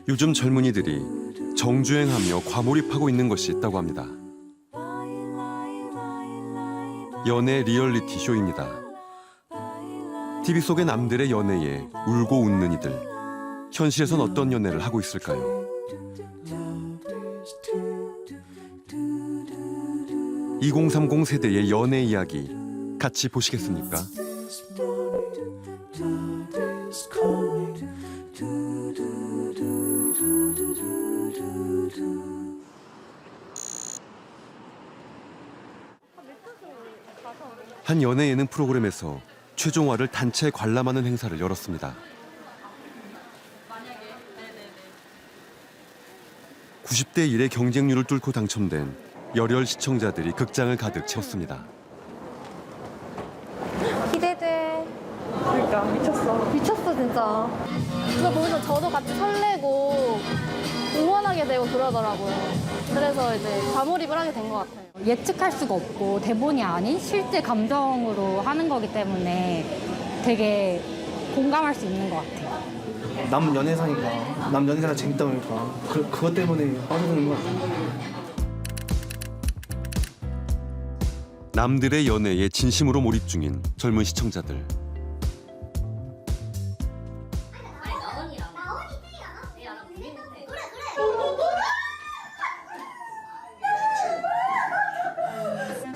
요즘 젊은이들이 정주행하며 과몰입하고 있는 것이 있다고 합니다. 연애 리얼리티 쇼입니다. TV 속의 남들의 연애에 울고 웃는 이들. 현실에선 어떤 연애를 하고 있을까요? 2030 세대의 연애 이야기 같이 보시겠습니까? 한 연애 예능 프로그램에서 최종화를 단체 관람하는 행사를 열었습니다. 90대 1의 경쟁률을 뚫고 당첨된 열혈 시청자들이 극장을 가득 채웠습니다. 기대돼. 그러니까 미쳤어. 미쳤어 진짜. 그거 보면서 저도 같이 설레고 응원하게 되고 그러더라고요. 그래서 이제 과몰입을 하게 된 것 같아요. 예측할 수가 없고 대본이 아닌 실제 감정으로 하는 거기 때문에 되게 공감할 수 있는 것 같아요. 남 연애사니까, 남 연애사가 재밌다 보니까 그것 때문에 빠져드는 것 같아요. 남들의 연애에 진심으로 몰입 중인 젊은 시청자들.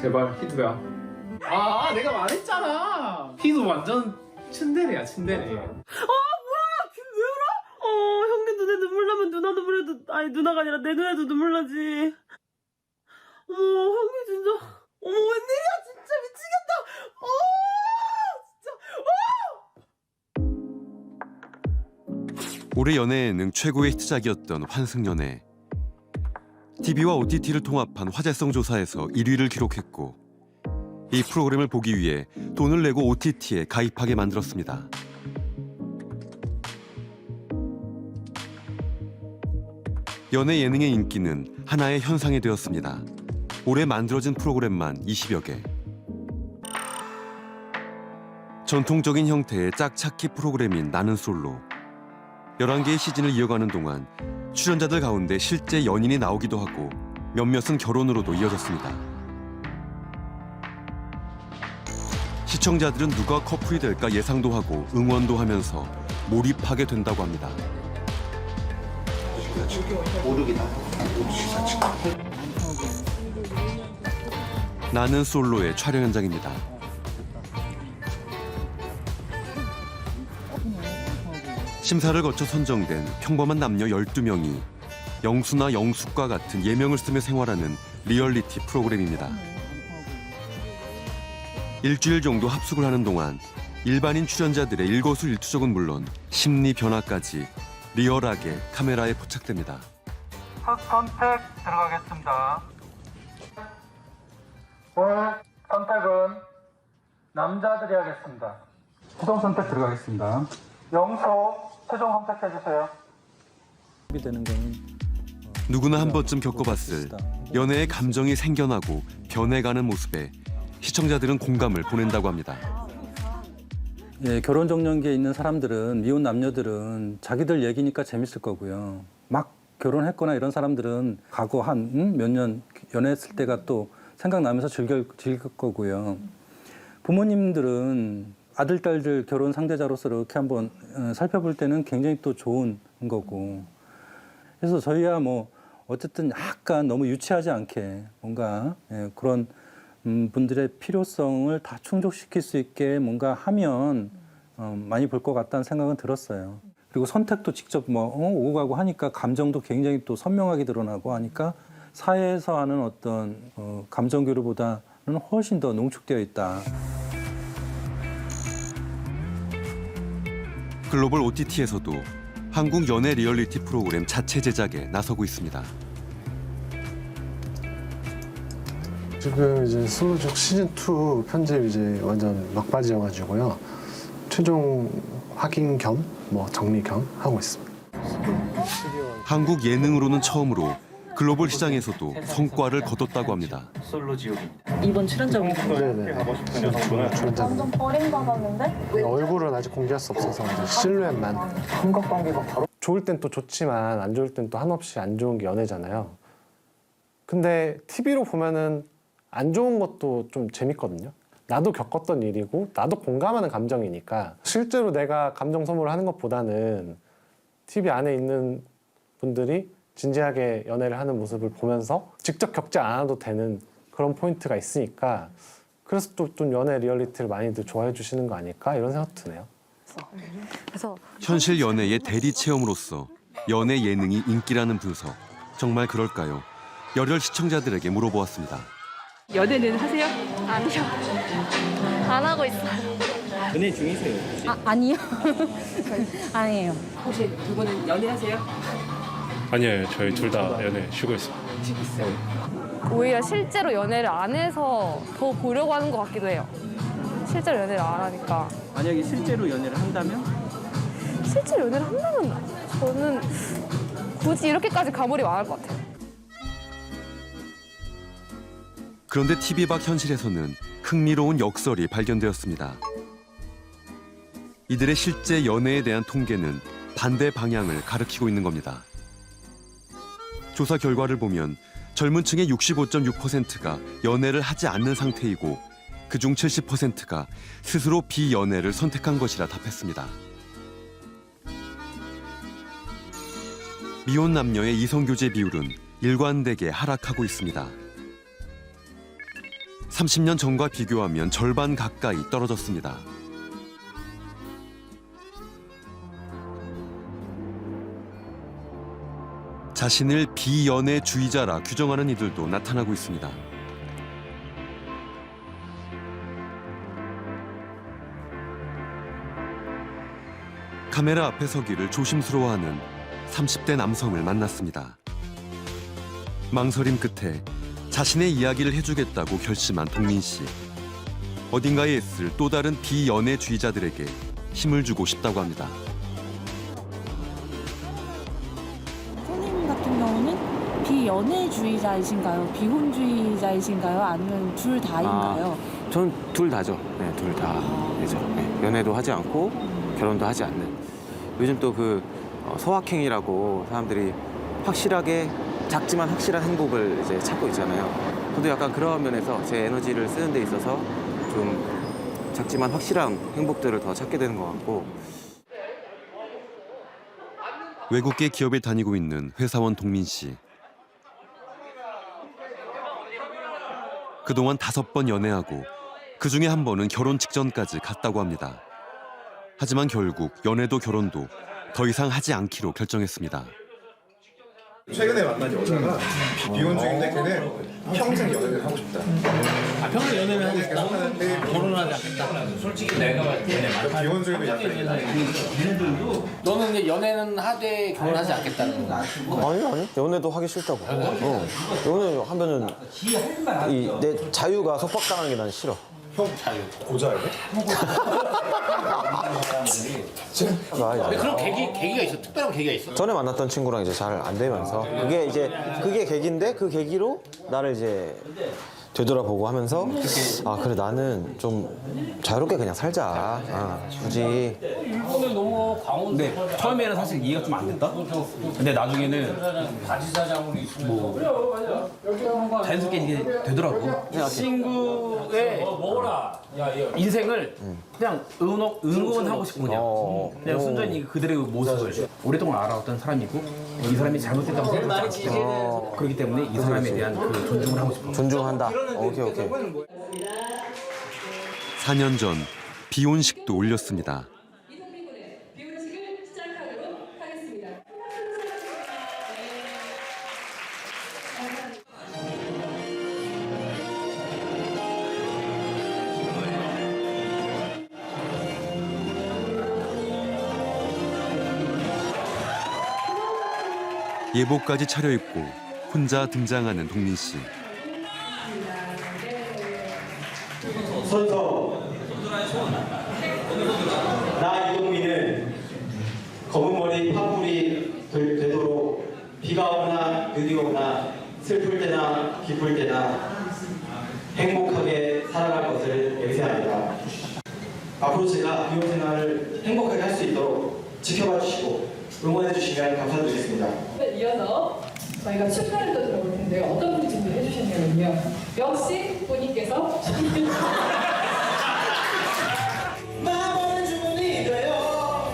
제발 희두야. 내가 말했잖아. 희두 완전 츤데레야 츤데레. 뭐야? 왜 울어? 형님 눈에 눈물 나면 누나 눈물에도 아니 누나가 아니라 내 눈에도 눈물 나지. 형님 진짜. 웬일이야 진짜 미치겠다. 진짜. 올해 연애 예능 최고의 히트작이었던 환승연애. TV와 OTT를 통합한 화제성 조사에서 1위를 기록했고 이 프로그램을 보기 위해 돈을 내고 OTT에 가입하게 만들었습니다. 연애 예능의 인기는 하나의 현상이 되었습니다. 올해 만들어진 프로그램만 20여 개. 전통적인 형태의 짝찾기 프로그램인 나는 솔로. 11개의 시즌을 이어가는 동안 출연자들 가운데 실제 연인이 나오기도 하고 몇몇은 결혼으로도 이어졌습니다. 시청자들은 누가 커플이 될까 예상도 하고 응원도 하면서 몰입하게 된다고 합니다. 나는 솔로의 촬영 현장입니다. 심사를 거쳐 선정된 평범한 남녀 12명이 영수나 영숙과 같은 예명을 쓰며 생활하는 리얼리티 프로그램입니다. 일주일 정도 합숙을 하는 동안 일반인 출연자들의 일거수일투족은 물론 심리 변화까지 리얼하게 카메라에 포착됩니다. 첫 선택 들어가겠습니다. 오늘 선택은 남자들이 하겠습니다. 최종 선택 들어가겠습니다. 영수 최종 선택해주세요. 되는 거는 누구나 한 번쯤 겪어봤을 연애의 감정이 생겨나고 변해가는 모습에 시청자들은 공감을 보낸다고 합니다. 예, 결혼 정년기에 있는 사람들은 미혼 남녀들은 자기들 얘기니까 재밌을 거고요. 막 결혼했거나 이런 사람들은 과거 한 몇 년 연애했을 때가 또 생각나면서 즐길 거고요. 부모님들은 아들, 딸들 결혼 상대자로서 이렇게 한번 살펴볼 때는 굉장히 또 좋은 거고. 그래서 저희야 뭐 어쨌든 약간 너무 유치하지 않게 뭔가 그런 분들의 필요성을 다 충족시킬 수 있게 뭔가 하면 많이 볼 것 같다는 생각은 들었어요. 그리고 선택도 직접 뭐 오고 가고 하니까 감정도 굉장히 또 선명하게 드러나고 하니까 사회에서 하는 어떤 감정 교류보다는 훨씬 더 농축되어 있다. 글로벌 OTT에서도 한국 연애 리얼리티 프로그램 자체 제작에 나서고 있습니다. 지금 이제 슬로족 시즌2 편집 이제 완전 막바지여가지고요. 최종 확인 겸 뭐 정리 겸 하고 있습니다. 한국 예능으로는 처음으로 글로벌 시장에서도 성과를 거뒀다고 합니다. 이번 출연자분들 네네. 완전 버림받았는데? 얼굴은 아직 공개할 수 없어서 이제 실루엣만. 좋을 땐 또 좋지만 안 좋을 땐 또 한없이 안 좋은 게 연애잖아요. 근데 TV로 보면은 안 좋은 것도 좀 재밌거든요. 나도 겪었던 일이고 나도 공감하는 감정이니까 실제로 내가 감정 소모를 하는 것보다는 TV 안에 있는 분들이 진지하게 연애를 하는 모습을 보면서 직접 겪지 않아도 되는 그런 포인트가 있으니까 그래서 또 좀 연애 리얼리티를 많이들 좋아해 주시는 거 아닐까 이런 생각도 드네요. 그래서 현실 연애의 대리 체험으로서 연애 예능이 인기라는 분석. 정말 그럴까요? 열혈 시청자들에게 물어보았습니다. 연애는 하세요? 아니요. 안 하고 있어요. 연애 중이세요? 아니요. 아니에요. 혹시 두 분은 연애하세요? 아니에요. 저희 둘 다 연애 쉬고 있어요. 오히려 실제로 연애를 안 해서 더 보려고 하는 것 같기도 해요. 실제로 연애를 안 하니까. 만약에 실제로 연애를 한다면? 실제로 연애를 한다면 저는 굳이 이렇게까지 가몰입 안 할 것 같아요. 그런데 TV 밖 현실에서는 흥미로운 역설이 발견되었습니다. 이들의 실제 연애에 대한 통계는 반대 방향을 가리키고 있는 겁니다. 조사 결과를 보면 젊은 층의 65.6%가 연애를 하지 않는 상태이고 그중 70%가 스스로 비연애를 선택한 것이라 답했습니다. 미혼 남녀의 이성교제 비율은 일관되게 하락하고 있습니다. 30년 전과 비교하면 절반 가까이 떨어졌습니다. 자신을 비연애주의자라 규정하는 이들도 나타나고 있습니다. 카메라 앞에 서기를 조심스러워하는 30대 남성을 만났습니다. 망설임 끝에 자신의 이야기를 해주겠다고 결심한 동민 씨. 어딘가에 있을 또 다른 비연애주의자들에게 힘을 주고 싶다고 합니다. 선생님 같은 경우는 비연애주의자이신가요? 비혼주의자이신가요? 아니면 둘 다인가요? 저는 둘 다죠. 네, 둘 다이죠. 네, 연애도 하지 않고 결혼도 하지 않는. 요즘 또 그 소확행이라고 사람들이 확실하게 작지만 확실한 행복을 이제 찾고 있잖아요. 저도 약간 그런 면에서 제 에너지를 쓰는 데 있어서 좀 작지만 확실한 행복들을 더 찾게 되는 것 같고. 외국계 기업에 다니고 있는 회사원 동민 씨. 그동안 5번 연애하고 그중에 한 번은 결혼 직전까지 갔다고 합니다. 하지만 결국 연애도 결혼도 더 이상 하지 않기로 결정했습니다. 최근에 만난 여자가 비혼주의인데 걔는 평생 연애를 하고 싶다. 평생 연애를 하고 싶다? 결혼하지 않겠다? 솔직히 내가 봤을 때 비혼주의도 약간 너는 근데 연애는 하되 결혼하지 않겠다는 거? 아니 연애도 하기 싫다고. 연애 하면은 내 자유가 속박당하는 게 난 싫어. 형 고자예요? 그런 계기가 있어? 특별한 계기가 있어? 전에 만났던 친구랑 이제 잘 안 되면서 그게 계기인데 그 계기로 나를 이제 되돌아보고 하면서 아 그래 나는 좀 자유롭게 그냥 살자. 굳이. 오늘 너무 광운데 처음에는 사실 이해가 좀 안 됐다. 근데 나중에는 뭐 자연스럽게 이게 되더라고. 친구의 인생을 그냥 응원하고 싶은 그냥 순전히 그들의 모습을 오랫동안 알아왔던 사람이고 이 사람이 잘못됐다고 생각하지 않기 그렇기 때문에 이 사람에 대한 그 존중을 하고 싶어. 존중한다. 오케이. 4년 전 비혼식도 올렸습니다. 예복까지 차려입고 혼자 등장하는 동민 씨. 선서 나 이동민은 검은 머리 파뿌리 되도록 비가 오나 눈이 오나 기쁠 때나 행복하게 살아갈 것을 맹세합니다. 앞으로 제가 비혼 생활을 행복하게 할 수 있도록 지켜봐 주시고 응원해 주시면 감사드리겠습니다. 이어서 저희가 축하를 또 들어볼 텐데요. 어떤 분이 준비해 주셨냐면요. 역시 본인께서 마음의 주문이 되어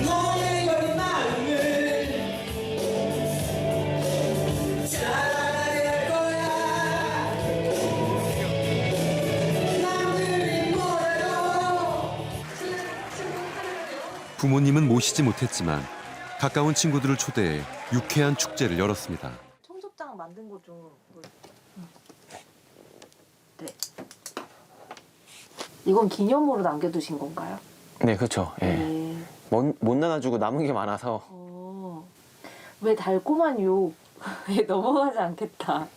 너의 여린 마음을 사랑하게 할 거야. 남들이 뭐래도 부모님은 모시지 못했지만 가까운 친구들을 초대해 유쾌한 축제를 열었습니다. 청첩장 만든 거 좀. 네. 이건 기념으로 남겨두신 건가요? 네, 그렇죠. 예. 네. 못 나눠주고 남은 게 많아서 왜 달콤한 욕에 넘어가지 않겠다.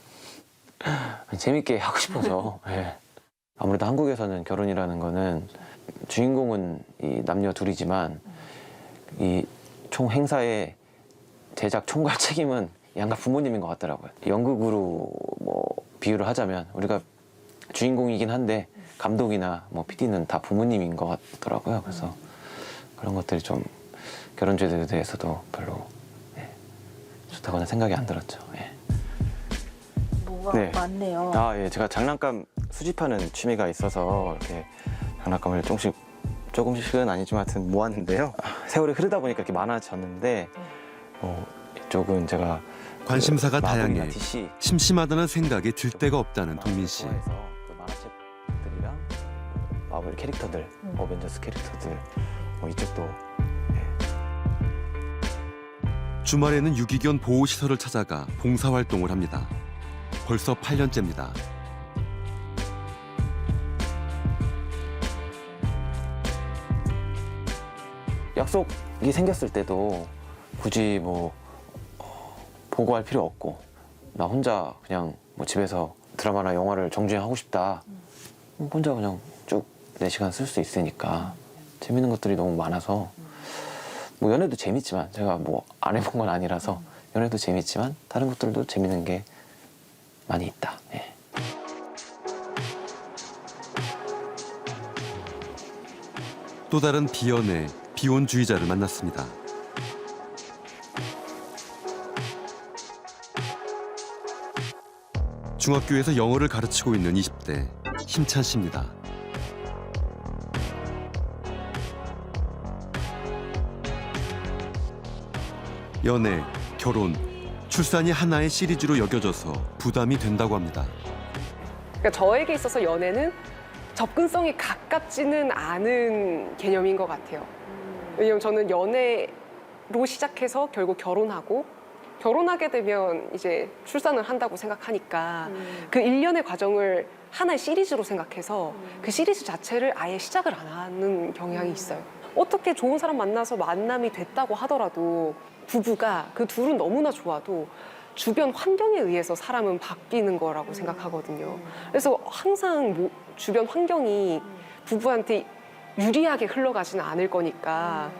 재밌게 하고 싶어서. 예. 아무래도 한국에서는 결혼이라는 거는 주인공은 이 남녀 둘이지만 이 총 행사의 제작 총괄 책임은 양가 부모님인 것 같더라고요. 연극으로 뭐 비유를 하자면 우리가 주인공이긴 한데 감독이나 뭐 PD는 다 부모님인 것 같더라고요. 그래서 그런 것들이 좀 결혼제도에 대해서도 별로 좋다고는 생각이 안 들었죠. 예. 뭐가 많네요. 아, 예. 제가 장난감 수집하는 취미가 있어서 이렇게 장난감을 조금씩은 아니지만 하여튼 모았는데요. 세월이 흐르다 보니까 이렇게 많아졌는데 이쪽은 제가 관심사가 다양해 DC 심심하다는 생각에 들 데가 없다는 동민 씨. 그 만화책들이랑 마블 캐릭터들, 어벤져스 캐릭터들 이쪽도 주말에는 유기견 보호시설을 찾아가 봉사활동을 합니다. 벌써 8년째입니다. 약속이 생겼을 때도 굳이 뭐 보고할 필요 없고 나 혼자 그냥 뭐 집에서 드라마나 영화를 정주행하고 싶다. 혼자 그냥 쭉 내 시간 쓸 수 있으니까 재밌는 것들이 너무 많아서 뭐 연애도 재밌지만 제가 뭐 안 해본 건 아니라서 연애도 재밌지만 다른 것들도 재밌는 게 많이 있다. 예. 또 다른 비연애, 비혼주의자를 만났습니다. 중학교에서 영어를 가르치고 있는 20대 힘찬 씨입니다. 연애, 결혼, 출산이 하나의 시리즈로 여겨져서 부담이 된다고 합니다. 그러니까 저에게 있어서 연애는 접근성이 가깝지는 않은 개념인 것 같아요. 왜냐면 저는 연애로 시작해서 결국 결혼하게 되면 이제 출산을 한다고 생각하니까 그 일련의 과정을 하나의 시리즈로 생각해서 그 시리즈 자체를 아예 시작을 안 하는 경향이 있어요. 어떻게 좋은 사람 만나서 만남이 됐다고 하더라도 부부가 그 둘은 너무나 좋아도 주변 환경에 의해서 사람은 바뀌는 거라고 생각하거든요. 그래서 항상 주변 환경이 부부한테 유리하게 흘러가지는 않을 거니까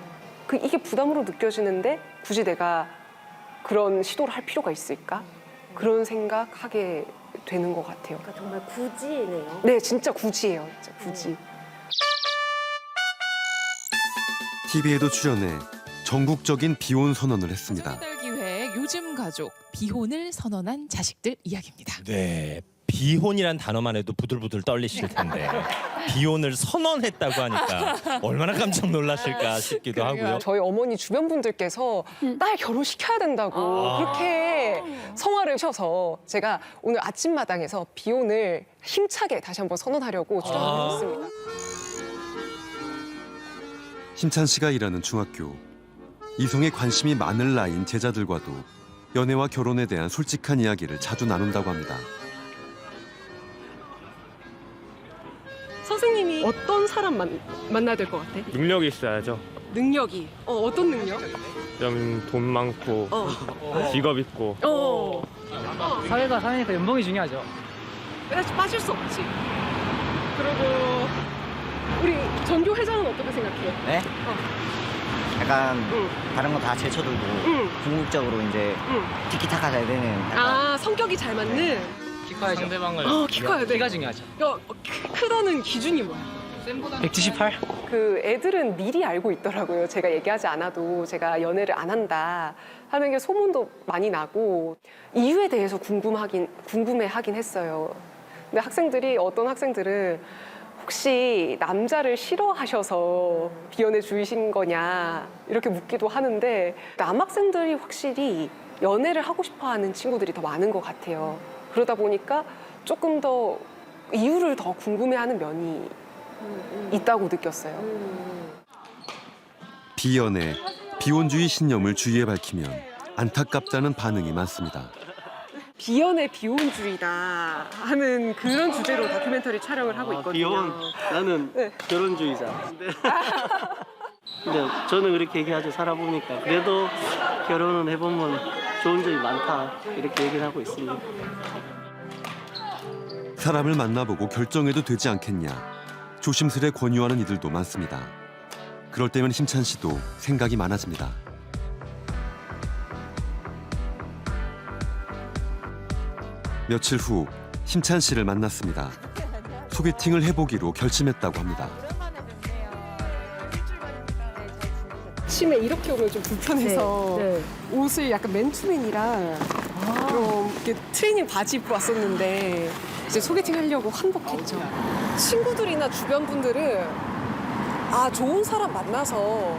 이게 부담으로 느껴지는데 굳이 내가 그런 시도를 할 필요가 있을까? 그런 생각하게 되는 것 같아요. 그러니까 정말 굳이네요. 네, 진짜 굳이예요. 진짜 굳이. TV에도 출연해 전국적인 비혼 선언을 했습니다. 기획 요즘 가족 비혼을 선언한 자식들 이야기입니다. 네, 비혼이란 단어만 해도 부들부들 떨리실 텐데 비혼을 선언했다고 하니까 얼마나 깜짝 놀라실까 싶기도 하고요. 저희 어머니 주변 분들께서 딸 결혼시켜야 된다고 그렇게 성화를 쳐서 제가 오늘 아침마당에서 비혼을 힘차게 다시 한번 선언하려고 출연을 했습니다. 힘찬 씨가 일하는 중학교. 이성에 관심이 많을 나이인 제자들과도 연애와 결혼에 대한 솔직한 이야기를 자주 나눈다고 합니다. 선생님이 어떤 사람 만나야 될 것 같아? 능력이 있어야죠. 능력이? 어떤 능력? 좀 돈 많고 직업 있고. 사회가 사니까 연봉이 중요하죠. 그래서 빠질 수 없지. 그리고 우리 전교 회장은 어떻게 생각해요? 네? 약간 다른 거 다 제쳐두고 궁극적으로 이제 티키타카 잘 되는 아, 성격이 잘 맞는? 키 커야죠. 상대방을 키 커야 돼. 키가 중요하죠. 크다는 기준이 뭐야? 178? 그 애들은 미리 알고 있더라고요. 제가 얘기하지 않아도 제가 연애를 안 한다 하는 게 소문도 많이 나고 이유에 대해서 궁금해하긴 했어요. 근데 학생들이 어떤 학생들은 혹시 남자를 싫어하셔서 비연애주의신 거냐 이렇게 묻기도 하는데 남학생들이 확실히 연애를 하고 싶어하는 친구들이 더 많은 것 같아요. 그러다 보니까 조금 더 이유를 더 궁금해하는 면이 있다고 느꼈어요. 비연애, 비혼주의 신념을 주위에 밝히면 안타깝다는 반응이 많습니다. 비연애 비혼주의다 하는 그런 주제로 다큐멘터리 촬영을 하고 있거든요. 비혼? 나는 결혼주의자. 근데 저는 그렇게 얘기하죠. 살아보니까. 그래도 결혼은 해보면 좋은 점이 많다. 이렇게 얘기를 하고 있습니다. 사람을 만나보고 결정해도 되지 않겠냐. 조심스레 권유하는 이들도 많습니다. 그럴 때면 힘찬 씨도 생각이 많아집니다. 며칠 후 힘찬 씨를 만났습니다. 소개팅을 해보기로 결심했다고 합니다. 아침에 이렇게 오면 좀 불편해서 옷을 약간 맨투맨이랑 좀 이렇게 트레이닝 바지 입고 왔었는데 이제 소개팅 하려고 환복했죠. 친구들이나 주변 분들은 좋은 사람 만나서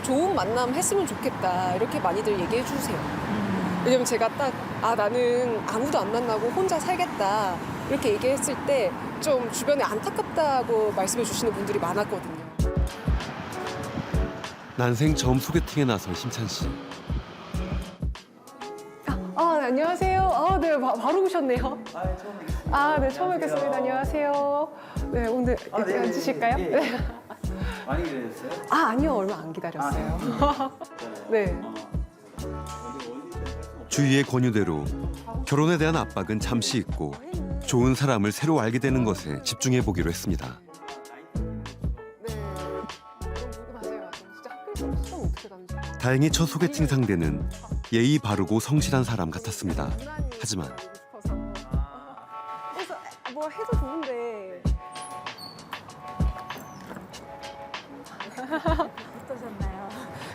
좋은 만남 했으면 좋겠다 이렇게 많이들 얘기해 주세요. 왜냐면 제가 딱 나는 아무도 안 만나고 혼자 살겠다 이렇게 얘기했을 때 좀 주변에 안타깝다고 말씀해 주시는 분들이 많았거든요. 난생 처음 소개팅에 나선 힘찬 씨. 네, 안녕하세요. 네, 바로 오셨네요. 네, 처음 뵙겠습니다. 안녕하세요. 네, 오늘 여기 앉으실까요? 네. 많이 기다렸어요? 아니요, 얼마 안 기다렸어요. 네. 주위의 권유대로 결혼에 대한 압박은 잠시 잊고 좋은 사람을 새로 알게 되는 것에 집중해 보기로 했습니다. 다행히 첫 소개팅 상대는 예의 바르고 성실한 사람 같았습니다. 하지만 그래서 뭐 해도 좋은데. 어떠셨나요?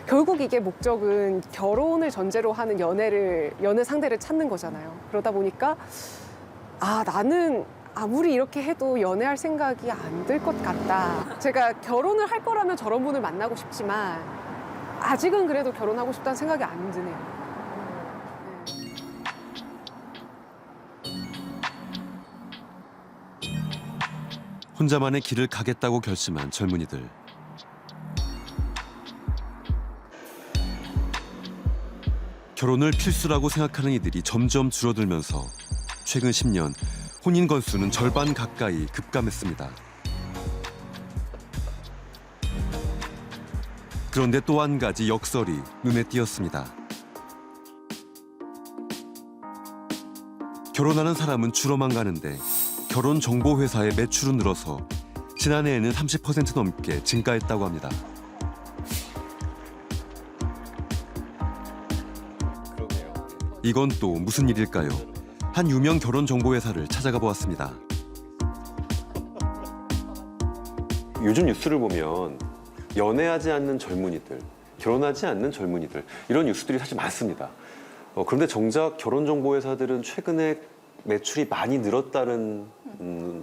결국 이게 목적은 결혼을 전제로 하는 연애 상대를 찾는 거잖아요. 그러다 보니까 나는 아무리 이렇게 해도 연애할 생각이 안 들 것 같다. 제가 결혼을 할 거라면 저런 분을 만나고 싶지만 아직은 그래도 결혼하고 싶다는 생각이 안 드네요. 혼자만의 길을 가겠다고 결심한 젊은이들. 결혼을 필수라고 생각하는 이들이 점점 줄어들면서 최근 10년 혼인 건수는 절반 가까이 급감했습니다. 그런데 또 한 가지 역설이 눈에 띄었습니다. 결혼하는 사람은 줄어만 가는데 결혼정보회사의 매출은 늘어서 지난해에는 30% 넘게 증가했다고 합니다. 이건 또 무슨 일일까요? 한 유명 결혼정보회사를 찾아가 보았습니다. 요즘 뉴스를 보면 연애하지 않는 젊은이들, 결혼하지 않는 젊은이들 이런 뉴스들이 사실 많습니다. 그런데 정작 결혼정보회사들은 최근에 매출이 많이 늘었다는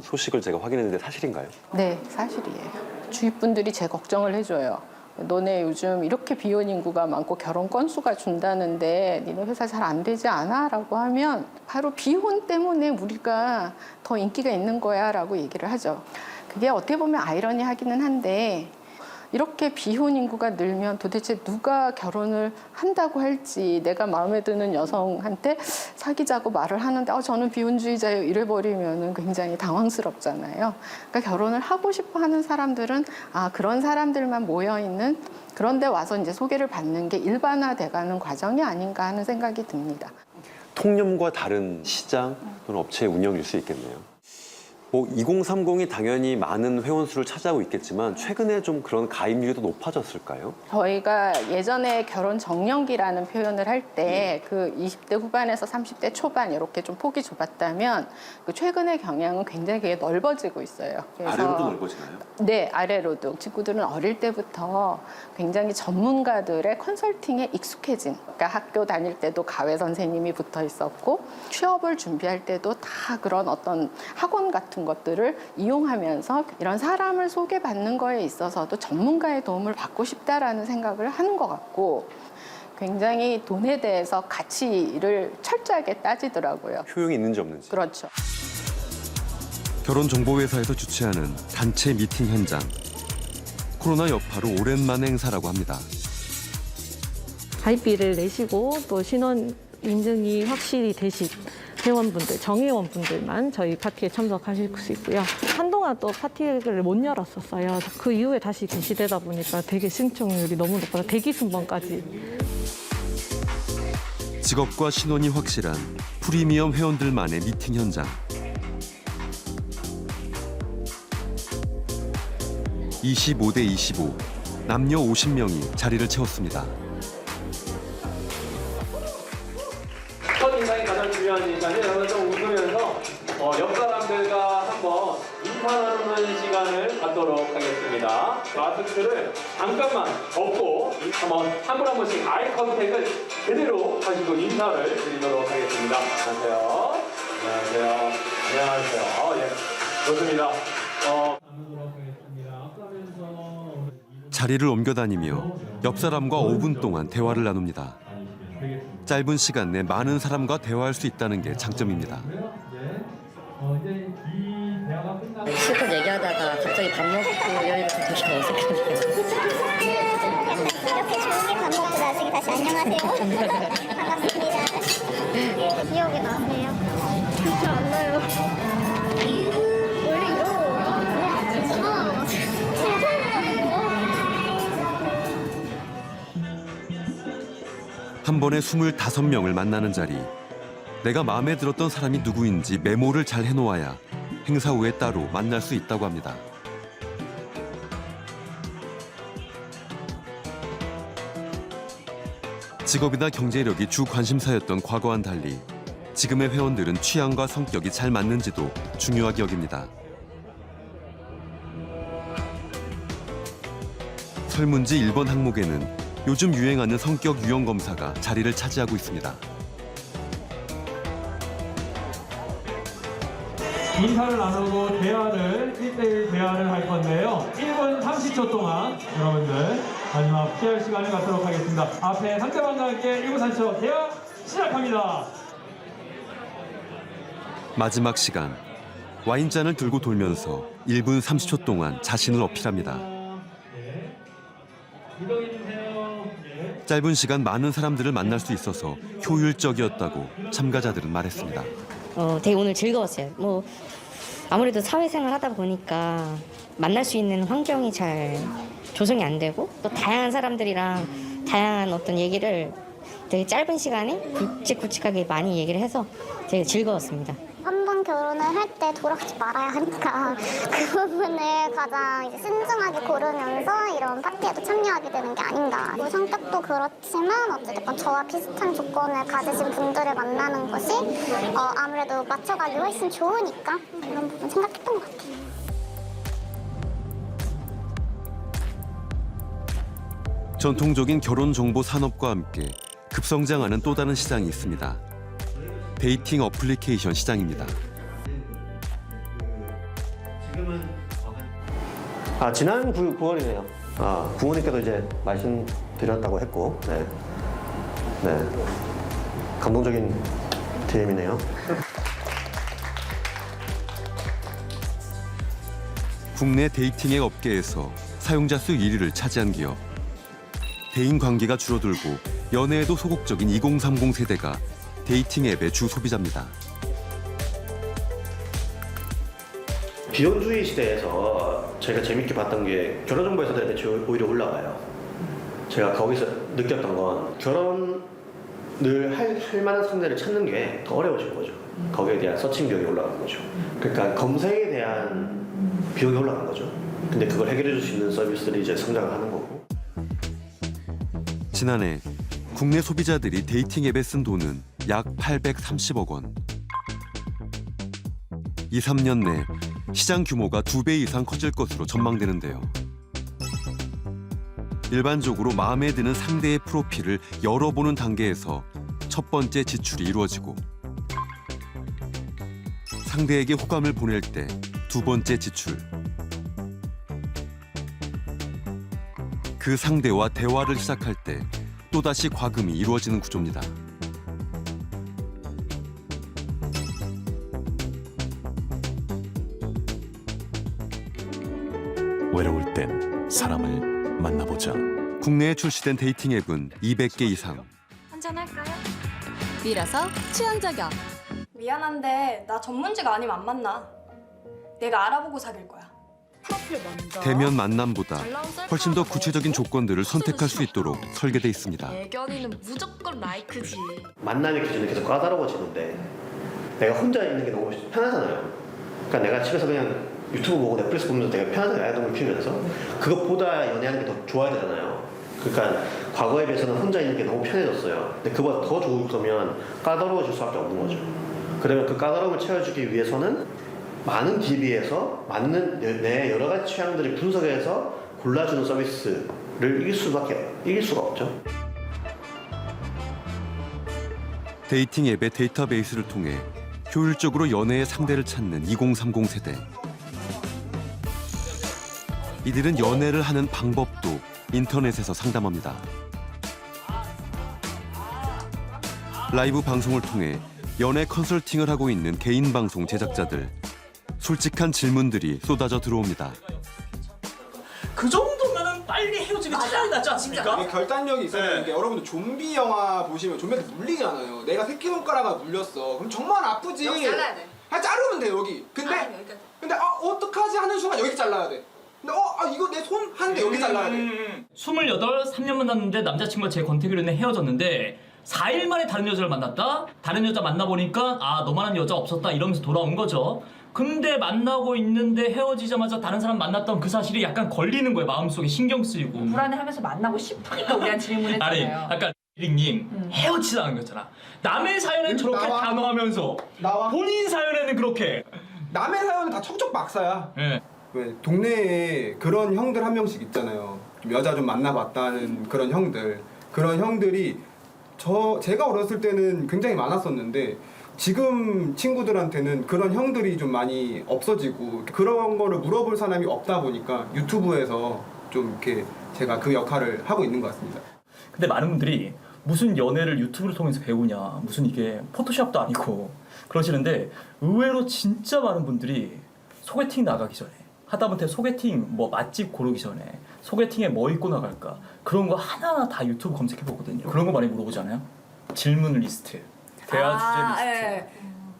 소식을 제가 확인했는데 사실인가요? 네, 사실이에요. 주위 분들이 제 걱정을 해줘요. 너네 요즘 이렇게 비혼 인구가 많고 결혼 건수가 준다는데 니네 회사 잘 안 되지 않아? 라고 하면 바로 비혼 때문에 우리가 더 인기가 있는 거야 라고 얘기를 하죠. 그게 어떻게 보면 아이러니하기는 한데 이렇게 비혼 인구가 늘면 도대체 누가 결혼을 한다고 할지 내가 마음에 드는 여성한테 사귀자고 말을 하는데 저는 비혼주의자예요 이래버리면 굉장히 당황스럽잖아요. 그러니까 결혼을 하고 싶어 하는 사람들은 그런 사람들만 모여있는 그런 데 와서 이제 소개를 받는 게 일반화돼가는 과정이 아닌가 하는 생각이 듭니다. 통념과 다른 시장 또는 업체의 운영일 수 있겠네요. 뭐 2030이 당연히 많은 회원 수를 차지하고 있겠지만 최근에 좀 그런 가입률이 더 높아졌을까요? 저희가 예전에 결혼 정년기라는 표현을 할 때 그 20대 후반에서 30대 초반 이렇게 좀 폭이 좁았다면 그 최근의 경향은 굉장히 넓어지고 있어요. 아래로도 넓어지나요? 네, 아래로도. 친구들은 어릴 때부터 굉장히 전문가들의 컨설팅에 익숙해진. 그러니까 학교 다닐 때도 가외 선생님이 붙어 있었고 취업을 준비할 때도 다 그런 어떤 학원 같은 것들을 이용하면서 이런 사람을 소개받는 거에 있어서도 전문가의 도움을 받고 싶다라는 생각을 하는 것 같고 굉장히 돈에 대해서 가치를 철저하게 따지더라고요. 효용이 있는지 없는지. 그렇죠. 결혼정보회사에서 주최하는 단체 미팅 현장. 코로나 여파로 오랜만의 행사라고 합니다. 가입비를 내시고 또 신원 인증이 확실히 되신 회원분들, 정회원분들만 저희 파티에 참석하실 수 있고요. 한동안 또 파티를 못 열었었어요. 그 이후에 다시 개시되다 보니까 되게 신청률이 너무 높아서 대기 순번까지. 직업과 신원이 확실한 프리미엄 회원들만의 미팅 현장. 25대 25, 남녀 50명이 자리를 채웠습니다. 첫 인상이 가장 중요하니까요. 여러분 좀 웃으면서 옆 사람들과 한번 인사 나누는 시간을 갖도록 하겠습니다. 마스크를 잠깐만 벗고 한번 한 분 한 분씩 아이 컨택을 제대로 하시고 인사를 드리도록 하겠습니다. 안녕하세요. 안녕하세요. 안녕하세요. 예, 좋습니다. 자리를 옮겨다니며 옆 사람과 5분 동안 대화를 나눕니다. 짧은 시간 내 많은 사람과 대화할 수 있다는 게 장점입니다. 실컷 얘기하다가 갑자기 밥 먹고 이러니까 되게 어색하네요. 이렇게 조용히 밥 먹고 나중에 다시 안녕하세요. 반갑습니다. 기억이 나세요? 진짜 안 나요. 원래 이런 거 한 번에 25명을 만나는 자리. 내가 마음에 들었던 사람이 누구인지 메모를 잘 해놓아야 행사 후에 따로 만날 수 있다고 합니다. 직업이나 경제력이 주 관심사였던 과거와는 달리 지금의 회원들은 취향과 성격이 잘 맞는지도 중요하게 여깁니다. 설문지 1번 항목에는 요즘 유행하는 성격 유형 검사가 자리를 차지하고 있습니다. 인사를 나누고 대화를 1대1 대화를 할 건데요. 1분 30초 동안 여러분들 마지막 피할 시간을 갖도록 하겠습니다. 앞에 상대방과 함께 1분 30초 대화 시작합니다. 마지막 시간, 와인잔을 들고 돌면서 1분 30초 동안 자신을 어필합니다. 짧은 시간 많은 사람들을 만날 수 있어서 효율적이었다고 참가자들은 말했습니다. 되게 오늘 즐거웠어요. 아무래도 사회생활 하다 보니까 만날 수 있는 환경이 잘 조성이 안 되고 또 다양한 사람들이랑 다양한 어떤 얘기를 되게 짧은 시간에 굵직굵직하게 많이 얘기를 해서 되게 즐거웠습니다. 한 번 결혼을 할 때 돌아가지 말아야 하니까 그 부분을 가장 이제 신중하게 고르면서 이런 파티에도 참여하게 되는 게 아닌가. 뭐 성격도 그렇지만 어쨌든 저와 비슷한 조건을 가지신 분들을 만나는 것이 아무래도 맞춰가기 훨씬 좋으니까 이런 부분 생각했던 것 같아요. 전통적인 결혼 정보 산업과 함께 급성장하는 또 다른 시장이 있습니다. 데이팅 어플리케이션 시장입니다. 지난 9월이네요. 부모님께도 이제 말씀드렸다고 했고, 네, 감동적인 DM이네요. 국내 데이팅 앱 업계에서 사용자 수 1위를 차지한 기업. 대인 관계가 줄어들고 연애에도 소극적인 2030 세대가 데이팅 앱의 주 소비자입니다. 비혼주의 시대에서 제가 재밌게 봤던 게 결혼정보회사들의 매출이 오히려 올라가요. 제가 거기서 느꼈던 건 결혼 늘 할 만한 상대를 찾는 게 더 어려워진 거죠. 거기에 대한 서칭 비용이 올라가는 거죠. 그러니까 검색에 대한 비용이 올라간 거죠. 근데 그걸 해결해 줄 수 있는 서비스들이 이제 성장을 하는 거고. 지난해 국내 소비자들이 데이팅 앱에 쓴 돈은 약 830억 원. 2, 3년 내 시장 규모가 2배 이상 커질 것으로 전망되는데요. 일반적으로 마음에 드는 상대의 프로필을 열어보는 단계에서 첫 번째 지출이 이루어지고 상대에게 호감을 보낼 때 두 번째 지출. 그 상대와 대화를 시작할 때 또다시 과금이 이루어지는 구조입니다. 외로울 땐 사람을 만나보자. 국내에 출시된 데이팅 앱은 200개 이상. 한잔할까요? 밀어서 취향 저격. 미안한데 나 전문지가 아니면 안 만나. 내가 알아보고 사귈 거야. 프로필 먼저. 대면 만남보다 훨씬 더 구체적인 조건들을 선택할 수 있도록 설계돼 있습니다. 애견이는 무조건 라이크지. 만남의 기준이 계속 까다로워지는데 내가 혼자 있는 게 너무 편하잖아요. 그러니까 내가 집에서 그냥 유튜브 보고 넷플릭스 보면서 되게 편하게 아이동을 키우면서 그것보다 연애하는 게 더 좋아야 되잖아요. 그러니까 과거에 비해서는 혼자 있는 게 너무 편해졌어요. 근데 그보다 더 좋을 거면 까다로워질 수밖에 없는 거죠. 그러면 그 까다로움을 채워주기 위해서는 많은 DB에서 맞는 내 여러 가지 취향들을 분석해서 골라주는 서비스를 이길 수가 없죠. 데이팅 앱의 데이터베이스를 통해 효율적으로 연애의 상대를 찾는 2030 세대. 이들은 연애를 하는 방법도 인터넷에서 상담합니다. 라이브 방송을 통해 연애 컨설팅을 하고 있는 개인 방송 제작자들. 솔직한 질문들이 쏟아져 들어옵니다. 그 정도면은 빨리 헤어지기 차라리 낫지 않습니까? 이게 결단력이 있어야 되는 게 여러분들 좀비 영화 보시면 좀비한테 물리잖아요. 내가 새끼손가락을 물렸어. 그럼 정말 아프지. 여기 잘라야 돼. 자르면 돼 여기. 근데 어떡하지 하는 순간 여기 잘라야 돼. 근데 이거 내 손 하는데 여기 잘라야 돼. 28, 3년 만났는데 남자친구가 제 권태기로 인해 헤어졌는데 4일 만에 다른 여자를 만났다? 다른 여자 만나보니까 너만한 여자 없었다 이러면서 돌아온 거죠. 근데 만나고 있는데 헤어지자마자 다른 사람 만났던 그 사실이 약간 걸리는 거예요. 마음속에 신경 쓰이고. 불안해하면서 만나고 싶으니까 우리한 질문했잖아요. 아니 아까 님 헤어지자는 거잖아. 남의 사연은 저렇게 단호하면서 본인 사연에는 그렇게. 남의 사연은 다 척척 막사야. 네. 왜 동네에 그런 형들 한 명씩 있잖아요. 여자 좀 만나봤다는 그런 형들. 그런 형들이 제가 어렸을 때는 굉장히 많았었는데 지금 친구들한테는 그런 형들이 좀 많이 없어지고 그런 거를 물어볼 사람이 없다 보니까 유튜브에서 좀 이렇게 제가 그 역할을 하고 있는 것 같습니다. 근데 많은 분들이 무슨 연애를 유튜브를 통해서 배우냐, 무슨 이게 포토샵도 아니고 그러시는데 의외로 진짜 많은 분들이 소개팅 나가기 전에 하다못해 소개팅 뭐 맛집 고르기 전에 소개팅에 뭐 입고 나갈까 그런 거 하나하나 다 유튜브 검색해 보거든요. 그런 거 많이 물어보잖아요. 질문 리스트, 대화 주제 리스트. 예.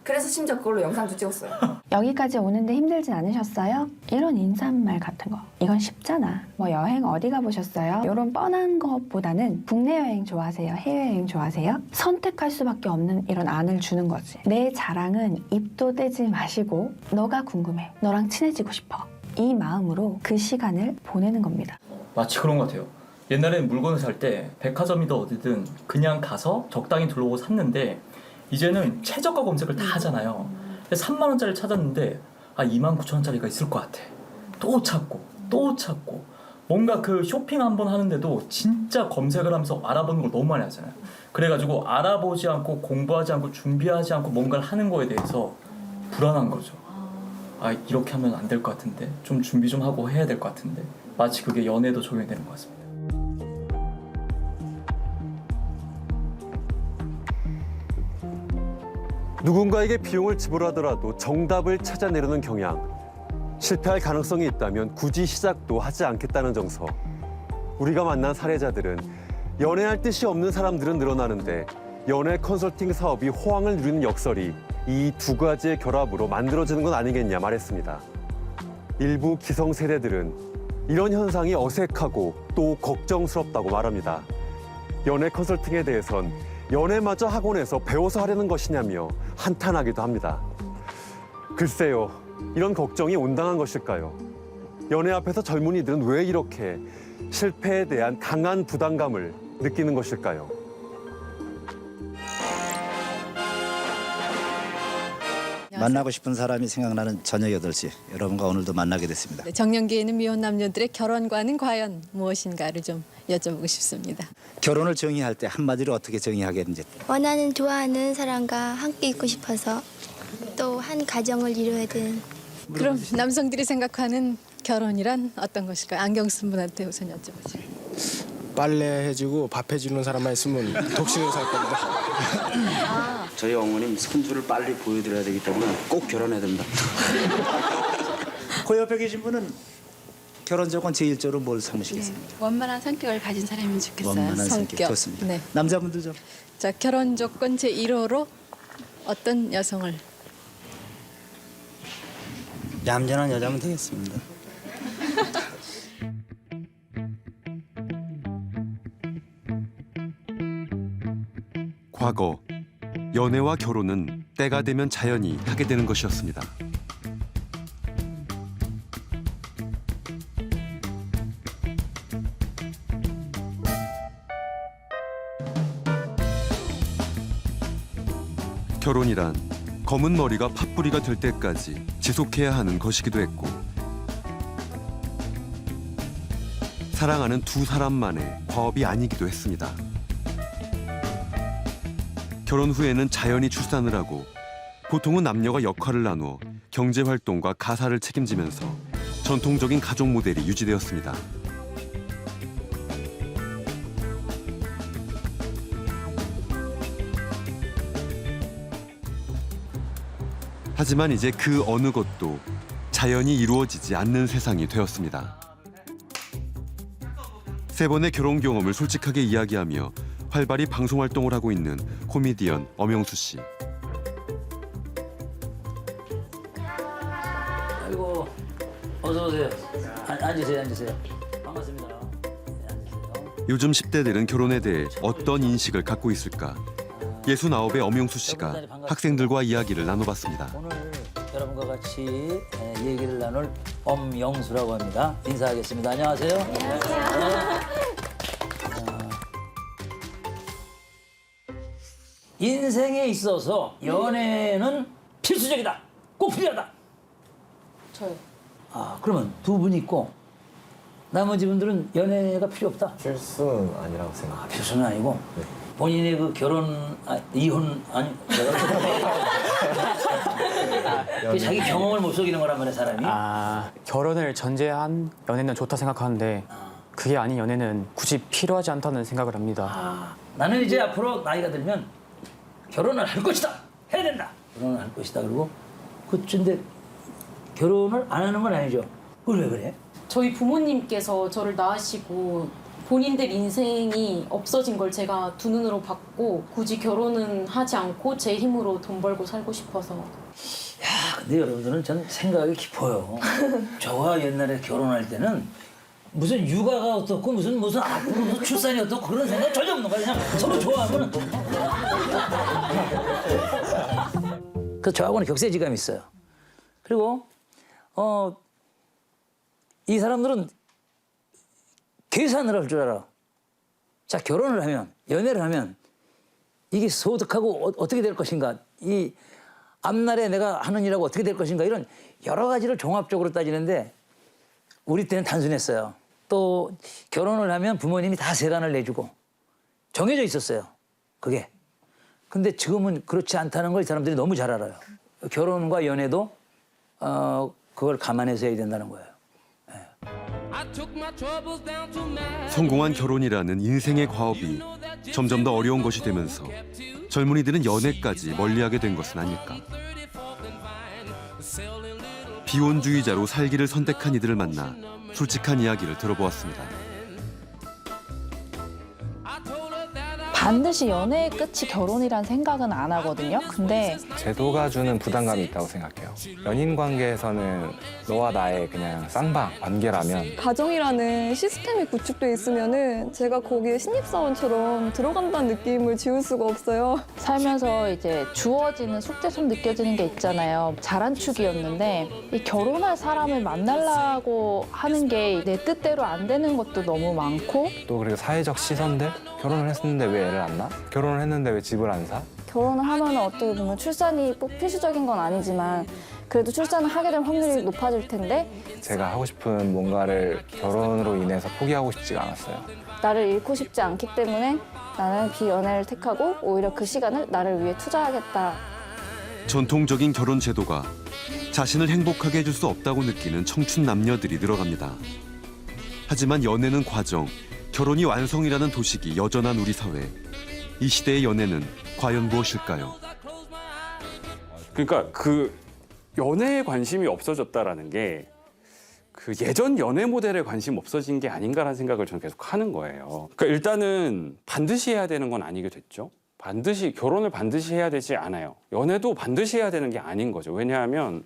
그래서 심지어 그걸로 영상도 찍었어요. 여기까지 오는데 힘들진 않으셨어요? 이런 인사말 같은 거. 이건 쉽잖아. 뭐 여행 어디 가보셨어요? 이런 뻔한 것보다는 국내 여행 좋아하세요? 해외여행 좋아하세요? 선택할 수밖에 없는 이런 안을 주는 거지. 내 자랑은 입도 떼지 마시고 너가 궁금해. 너랑 친해지고 싶어. 이 마음으로 그 시간을 보내는 겁니다. 마치 그런 것 같아요. 옛날에는 물건을 살 때 백화점이든 어디든 그냥 가서 적당히 둘러보고 샀는데 이제는 최저가 검색을 다 하잖아요. 3만 원짜리 찾았는데 2만 9천 원짜리가 있을 것 같아. 또 찾고 뭔가 그 쇼핑 한번 하는데도 진짜 검색을 하면서 알아보는 걸 너무 많이 하잖아요. 그래가지고 알아보지 않고 공부하지 않고 준비하지 않고 뭔가를 하는 거에 대해서 불안한 거죠. 이렇게 하면 안 될 것 같은데 좀 준비 좀 하고 해야 될 것 같은데 마치 그게 연애도 적용이 되는 것 같습니다. 누군가에게 비용을 지불하더라도 정답을 찾아내려는 경향. 실패할 가능성이 있다면 굳이 시작도 하지 않겠다는 정서. 우리가 만난 사례자들은 연애할 뜻이 없는 사람들은 늘어나는데 연애 컨설팅 사업이 호황을 누리는 역설이 이 두 가지의 결합으로 만들어지는 건 아니겠냐 말했습니다. 일부 기성세대들은 이런 현상이 어색하고 또 걱정스럽다고 말합니다. 연애 컨설팅에 대해선 연애마저 학원에서 배워서 하려는 것이냐며 한탄하기도 합니다. 글쎄요, 이런 걱정이 온당한 것일까요? 연애 앞에서 젊은이들은 왜 이렇게 실패에 대한 강한 부담감을 느끼는 것일까요? 만나고 싶은 사람이 생각나는 저녁 8시 여러분과 오늘도 만나게 됐습니다. 네, 정년기에는 미혼 남녀들의 결혼과는 과연 무엇인가를 좀 여쭤보고 싶습니다. 결혼을 정의할 때 한마디로 어떻게 정의하겠는지. 원하는 좋아하는 사람과 함께 있고 싶어서 또 한 가정을 이루어야 되는. 그럼 남성들이 생각하는 결혼이란 어떤 것일까요? 안경 쓴 분한테 우선 여쭤보죠. 빨래 해주고 밥 해주는 사람만 있으면 독신을 살 겁니다. 저희 어머님 손주를 빨리 보여드려야 되기 때문에 꼭 결혼해야 됩니다. 그 옆에 계신 분은 결혼 조건 제1조로 뭘 삼으시겠습니까? 원만한 성격을 가진 사람이면 좋겠어요. 원만한 성격 좋습니다. 네. 남자분들죠? 자, 결혼 조건 제1호로 어떤 여성을? 얌전한 여자면 되겠습니다. 과거 연애와 결혼은 때가 되면 자연히 하게 되는 것이었습니다. 결혼이란 검은 머리가 팥뿌리가 될 때까지 지속해야 하는 것이기도 했고, 사랑하는 두 사람만의 과업이 아니기도 했습니다. 결혼 후에는 자연히 출산을 하고 보통은 남녀가 역할을 나누어 경제활동과 가사를 책임지면서 전통적인 가족 모델이 유지되었습니다. 하지만 이제 그 어느 것도 자연히 이루어지지 않는 세상이 되었습니다. 세 번의 결혼 경험을 솔직하게 이야기하며 활발히 방송 활동을 하고 있는 코미디언 엄영수 씨. 아이고, 어서 오세요. 앉으세요. 반갑습니다. 요즘 10대들은 결혼에 대해 어떤 인식을 갖고 있을까? 69의 엄영수 씨가 학생들과 이야기를 나눠봤습니다. 오늘 여러분과 같이 얘기를 나눌 엄영수라고 합니다. 인사하겠습니다. 안녕하세요. 안녕하세요. 인생에 있어서 연애는 필수적이다. 꼭 필요하다. 저요. 아, 그러면 두 분 있고 나머지 분들은 연애가 필요 없다. 필수는 아니라고 생각합니다. 필수는 아니고 본인의 그 결혼, 이혼 아니 그 자기 경험을 못 속이는 거란 말이야 사람이. 결혼을 전제한 연애는 좋다 생각하는데 그게 아닌 연애는 굳이 필요하지 않다는 생각을 합니다. 나는 이제 앞으로 나이가 들면 결혼을 할 것이다. 해야 된다. 결혼을 할 것이다. 그리고 그런데 결혼을 안 하는 건 아니죠. 왜 그래? 저희 부모님께서 저를 낳으시고 본인들 인생이 없어진 걸 제가 두 눈으로 봤고 굳이 결혼은 하지 않고 제 힘으로 돈 벌고 살고 싶어서. 야, 근데 여러분들은 전 생각이 깊어요. 저와 옛날에 결혼할 때는 무슨 육아가 어떻고 무슨 앞으로 무슨 출산이 어떻고 그런 생각 전혀 없는 거야. 그냥 서로 좋아하면은. 그 저하고는 격세지감이 있어요. 그리고 이 사람들은 계산을 할 줄 알아. 자, 결혼을 하면, 연애를 하면 이게 소득하고 어떻게 될 것인가, 이 앞날에 내가 하는 일하고 어떻게 될 것인가, 이런 여러 가지를 종합적으로 따지는데 우리 때는 단순했어요. 또 결혼을 하면 부모님이 다 세간을 내주고 정해져 있었어요. 그게. 근데 지금은 그렇지 않다는 걸 이 사람들이 너무 잘 알아요. 결혼과 연애도 그걸 감안해서 해야 된다는 거예요. 성공한 결혼이라는 인생의 과업이 점점 더 어려운 것이 되면서 젊은이들은 연애까지 멀리하게 된 것은 아닐까. 비혼주의자로 살기를 선택한 이들을 만나 솔직한 이야기를 들어보았습니다. 반드시 연애의 끝이 결혼이란 생각은 안 하거든요. 근데 제도가 주는 부담감이 있다고 생각해요. 연인 관계에서는 너와 나의 그냥 쌍방 관계라면 가정이라는 시스템이 구축돼 있으면은 제가 거기에 신입사원처럼 들어간다는 느낌을 지울 수가 없어요. 살면서 이제 주어지는 숙제처럼 느껴지는 게 있잖아요. 잘한 축이었는데 이 결혼할 사람을 만나려고 하는 게 내 뜻대로 안 되는 것도 너무 많고 또 그리고 사회적 시선들 결혼을 했는데 왜 애를 안 낳아? 결혼을 했는데 왜 집을 안 사? 결혼을 하면 어떻게 보면 출산이 꼭 필수적인 건 아니지만 그래도 출산을 하게 될 확률이 높아질 텐데 제가 하고 싶은 뭔가를 결혼으로 인해서 포기하고 싶지가 않았어요. 나를 잃고 싶지 않기 때문에 나는 비연애를 택하고 오히려 그 시간을 나를 위해 투자하겠다. 전통적인 결혼 제도가 자신을 행복하게 해줄 수 없다고 느끼는 청춘 남녀들이 늘어갑니다. 하지만 연애는 과정, 결혼이 완성이라는 도식이 여전한 우리 사회. 이 시대의 연애는 과연 무엇일까요? 그러니까 그 연애에 관심이 없어졌다라는 게 그 예전 연애 모델에 관심 없어진 게 아닌가라는 생각을 저는 계속 하는 거예요. 그러니까 일단은 반드시 해야 되는 건 아니게 됐죠. 결혼을 반드시 해야 되지 않아요. 연애도 반드시 해야 되는 게 아닌 거죠. 왜냐하면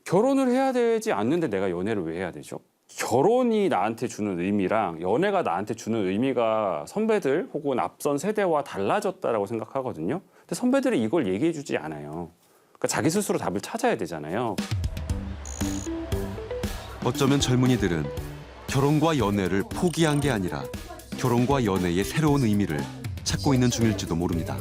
결혼을 해야 되지 않는데 내가 연애를 왜 해야 되죠? 결혼이 나한테 주는 의미랑 연애가 나한테 주는 의미가 선배들 혹은 앞선 세대와 달라졌다라고 생각하거든요. 근데 선배들이 이걸 얘기해 주지 않아요. 그러니까 자기 스스로 답을 찾아야 되잖아요. 어쩌면 젊은이들은 결혼과 연애를 포기한 게 아니라 결혼과 연애의 새로운 의미를 찾고 있는 중일지도 모릅니다.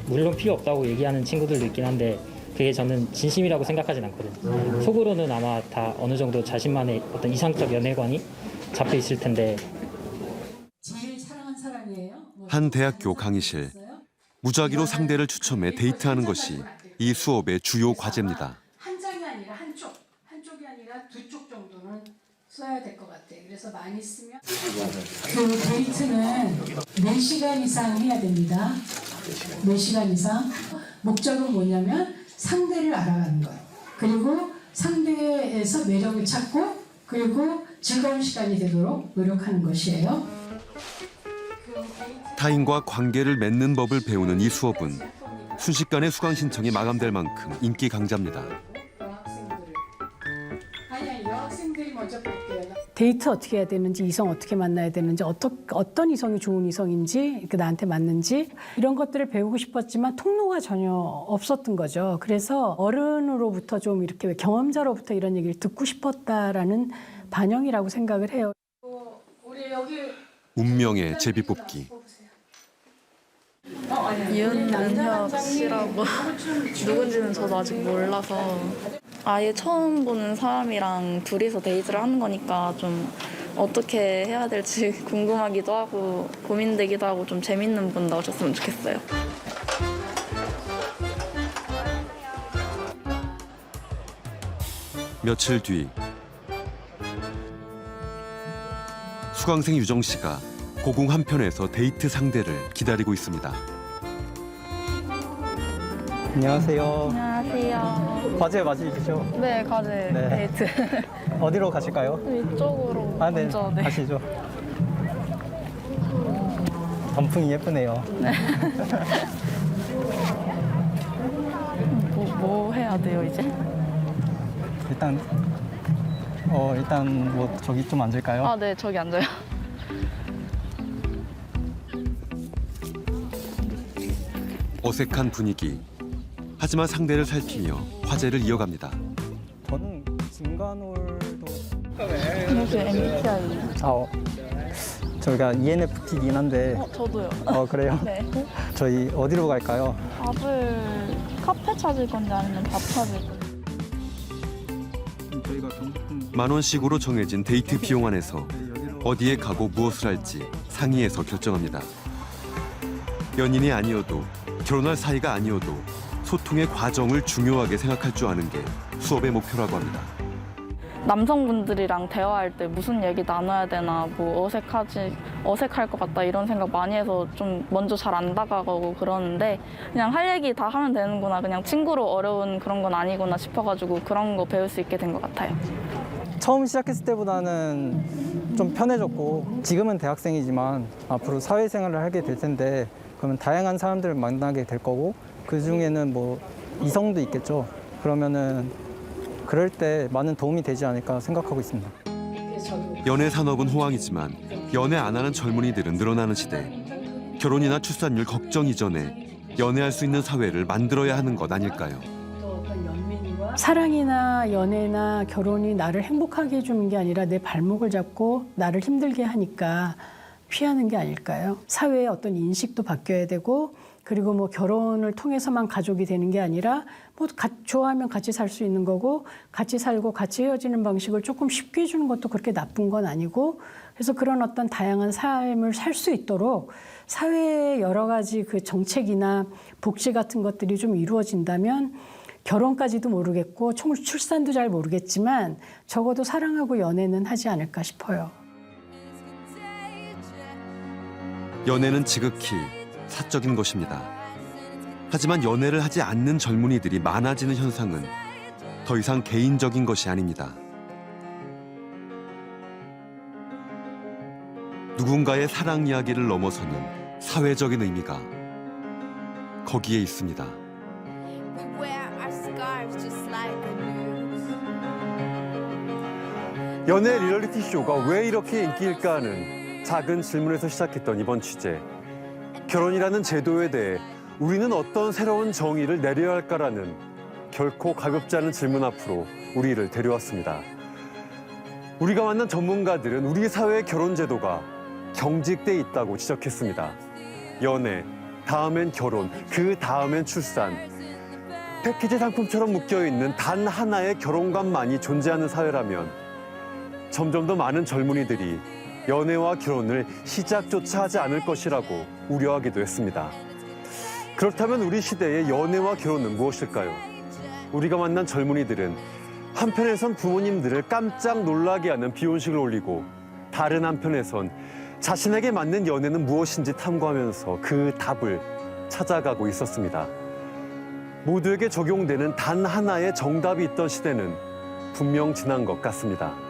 물론 필요 없다고 얘기하는 친구들도 있긴 한데 그게 저는 진심이라고 생각하진 않거든요. 속으로는 아마 다 어느 정도 자신만의 어떤 이상적 연애관이 잡혀 있을 텐데. 한 대학교 강의실. 무작위로 상대를 추첨해 데이트하는 것이 이 수업의 주요 과제입니다. 한 장이 아니라 한쪽이 아니라 두 쪽 정도는 써야 될 것 같아요. 그래서 많이 쓰면 그 데이트는 4시간 이상 해야 됩니다. 4시간 이상. 목적은 뭐냐면 상대를 알아가는 거예요. 그리고 상대에서 매력을 찾고 그리고 즐거운 시간이 되도록 노력하는 것이에요. 타인과 관계를 맺는 법을 배우는 이 수업은 순식간에 수강 신청이 마감될 만큼 인기 강자입니다. 여학생들이 먼저 볼게요. 데이트 어떻게 해야 되는지, 이성 어떻게 만나야 되는지, 어떤 이성이 좋은 이성인지, 나한테 맞는지 이런 것들을 배우고 싶었지만 통로가 전혀 없었던 거죠. 그래서 어른으로부터 좀 이렇게 경험자로부터 이런 얘기를 듣고 싶었다라는 반영이라고 생각을 해요. 우리 여기 운명의 제비뽑기. 윤은혁 씨라고 누군지는 저도 아직 몰라서 아예 처음 보는 사람이랑 둘이서 데이트를 하는 거니까 좀 어떻게 해야 될지 궁금하기도 하고 고민되기도 하고 좀 재밌는 분 나오셨으면 좋겠어요. 며칠 뒤 수강생 유정 씨가 고궁 한편에서 데이트 상대를 기다리고 있습니다. 안녕하세요. 안녕하세요. 과제 맞으시죠? 네, 과제 네. 데이트. 어디로 가실까요? 이쪽으로 아, 네. 먼저. 네. 가시죠. 단풍이 예쁘네요. 네. 뭐 해야 돼요 이제? 일단 뭐 저기 좀 앉을까요? 아, 네, 저기 앉아요. 어색한 분위기. 하지만 상대를 살피며 화제를 이어갑니다. 저는 진간홀도. 혹시 MBTI? 저희가 ENFP긴 한데. 저도요. 그래요? 네. 저희 어디로 갈까요? 밥을 카페 찾을 건지 아니면 밥 찾을 건지. 저희가 10,000원씩으로 정해진 데이트 비용 안에서 어디에 가고 무엇을 할지 상의해서 결정합니다. 연인이 아니어도 결혼할 사이가 아니어도 소통의 과정을 중요하게 생각할 줄 아는 게 수업의 목표라고 합니다. 남성분들이랑 대화할 때 무슨 얘기 나눠야 되나, 뭐 어색할 것 같다 이런 생각 많이 해서 좀 먼저 잘 안 다가가고 그러는데 그냥 할 얘기 다 하면 되는구나, 그냥 친구로 어려운 그런 건 아니구나 싶어가지고 그런 거 배울 수 있게 된 것 같아요. 처음 시작했을 때보다는 좀 편해졌고 지금은 대학생이지만 앞으로 사회생활을 하게 될 텐데 그러면 다양한 사람들을 만나게 될 거고 그 중에는 뭐 이성도 있겠죠. 그러면은 그럴 때 많은 도움이 되지 않을까 생각하고 있습니다. 연애 산업은 호황이지만 연애 안 하는 젊은이들은 늘어나는 시대. 결혼이나 출산율 걱정 이전에 연애할 수 있는 사회를 만들어야 하는 것 아닐까요? 사랑이나 연애나 결혼이 나를 행복하게 해주는 게 아니라 내 발목을 잡고 나를 힘들게 하니까 피하는 게 아닐까요? 사회의 어떤 인식도 바뀌어야 되고 그리고 뭐 결혼을 통해서만 가족이 되는 게 아니라 뭐 좋아하면 같이 살 수 있는 거고 같이 살고 같이 헤어지는 방식을 조금 쉽게 해주는 것도 그렇게 나쁜 건 아니고 그래서 그런 어떤 다양한 삶을 살 수 있도록 사회의 여러 가지 그 정책이나 복지 같은 것들이 좀 이루어진다면 결혼까지도 모르겠고 출산도 잘 모르겠지만 적어도 사랑하고 연애는 하지 않을까 싶어요. 연애는 지극히 사적인 것입니다. 하지만 연애를 하지 않는 젊은이들이 많아지는 현상은 더 이상 개인적인 것이 아닙니다. 누군가의 사랑 이야기를 넘어서는 사회적인 의미가 거기에 있습니다. 연애 리얼리티 쇼가 왜 이렇게 인기일까 하는 작은 질문에서 시작했던 이번 취재. 결혼이라는 제도에 대해 우리는 어떤 새로운 정의를 내려야 할까라는 결코 가볍지 않은 질문 앞으로 우리를 데려왔습니다. 우리가 만난 전문가들은 우리 사회의 결혼 제도가 경직돼 있다고 지적했습니다. 연애, 다음엔 결혼, 그 다음엔 출산. 패키지 상품처럼 묶여있는 단 하나의 결혼관만이 존재하는 사회라면 점점 더 많은 젊은이들이 연애와 결혼을 시작조차 하지 않을 것이라고 우려하기도 했습니다. 그렇다면 우리 시대의 연애와 결혼은 무엇일까요? 우리가 만난 젊은이들은 한편에선 부모님들을 깜짝 놀라게 하는 비혼식을 올리고 다른 한편에선 자신에게 맞는 연애는 무엇인지 탐구하면서 그 답을 찾아가고 있었습니다. 모두에게 적용되는 단 하나의 정답이 있던 시대는 분명 지난 것 같습니다.